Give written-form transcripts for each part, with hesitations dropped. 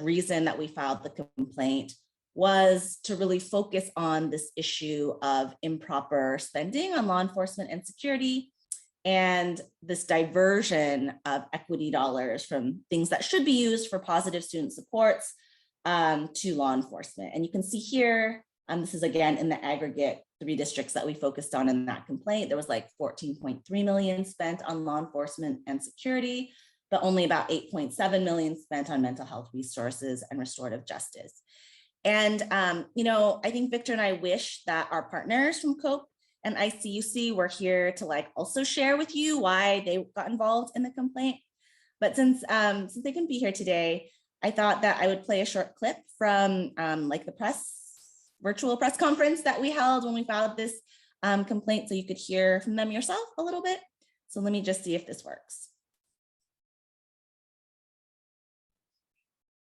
reason that we filed the complaint was to really focus on this issue of improper spending on law enforcement and security, and this diversion of equity dollars from things that should be used for positive student supports to law enforcement. And you can see here, this is again in the aggregate 3 districts that we focused on in that complaint. There was like 14.3 million spent on law enforcement and security, but only about 8.7 million spent on mental health resources and restorative justice. And, I think Victor and I wish that our partners from COPE and ICUC were here to also share with you why they got involved in the complaint. But since they couldn't be here today, I thought that I would play a short clip from the virtual press conference that we held when we filed this complaint, so you could hear from them yourself a little bit. So let me just see if this works.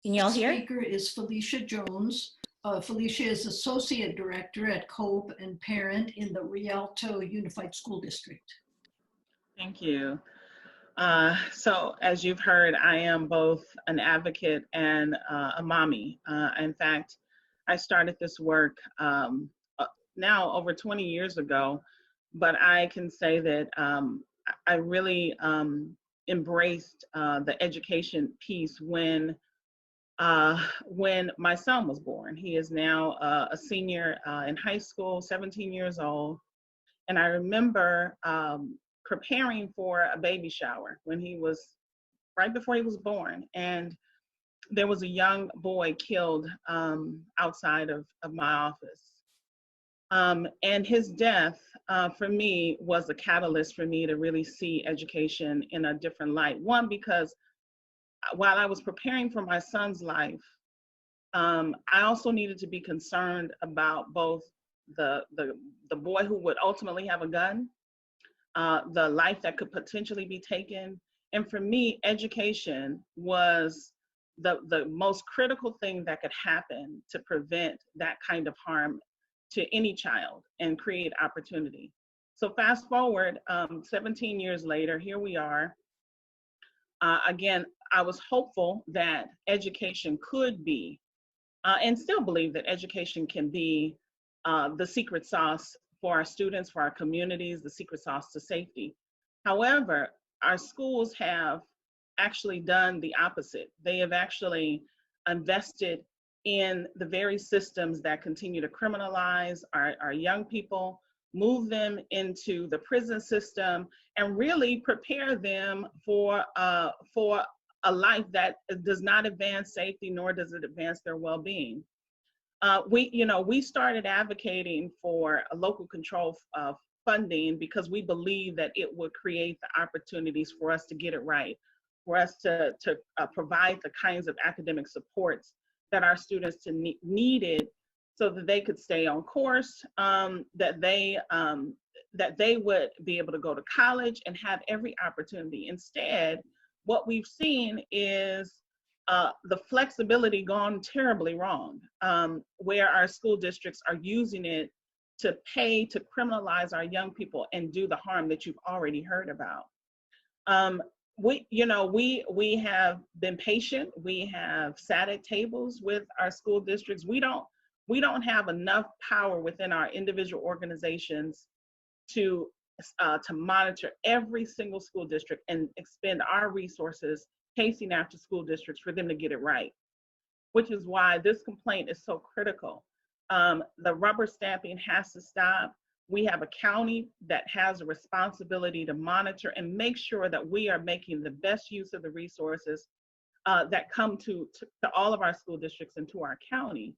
Can you all hear? The speaker is Felicia Jones. Felicia is Associate Director at COPE and parent in the Rialto Unified School District. Thank you. So as you've heard, I am both an advocate and a mommy. In fact, I started this work now over 20 years ago, but I can say that I really embraced the education piece when my son was born. He is now a senior in high school, 17 years old. And I remember preparing for a baby shower when he was right before he was born. And there was a young boy killed outside of my office. And his death for me was a catalyst for me to really see education in a different light. One, because while I was preparing for my son's life, I also needed to be concerned about both the boy who would ultimately have a gun, the life that could potentially be taken. And for me, education was the most critical thing that could happen to prevent that kind of harm to any child and create opportunity. So fast forward 17 years later, here we are. Again, I was hopeful that education could be, and still believe that education can be the secret sauce for our students, for our communities, the secret sauce to safety. However, our schools have actually done the opposite. They have actually invested in the very systems that continue to criminalize our young people, move them into the prison system, and really prepare them for a life that does not advance safety, nor does it advance their well-being. We started advocating for a local control funding because we believe that it would create the opportunities for us to get it right, for us to provide the kinds of academic supports that our students needed so that they could stay on course, that they would be able to go to college and have every opportunity. Instead, what we've seen is the flexibility gone terribly wrong, where our school districts are using it to pay to criminalize our young people and do the harm that you've already heard about. We have been patient. We have sat at tables with our school districts. We don't have enough power within our individual organizations to monitor every single school district and expend our resources chasing after school districts for them to get it right, which is why this complaint is so critical. The rubber stamping has to stop. We have a county that has a responsibility to monitor and make sure that we are making the best use of the resources that come to all of our school districts and to our county.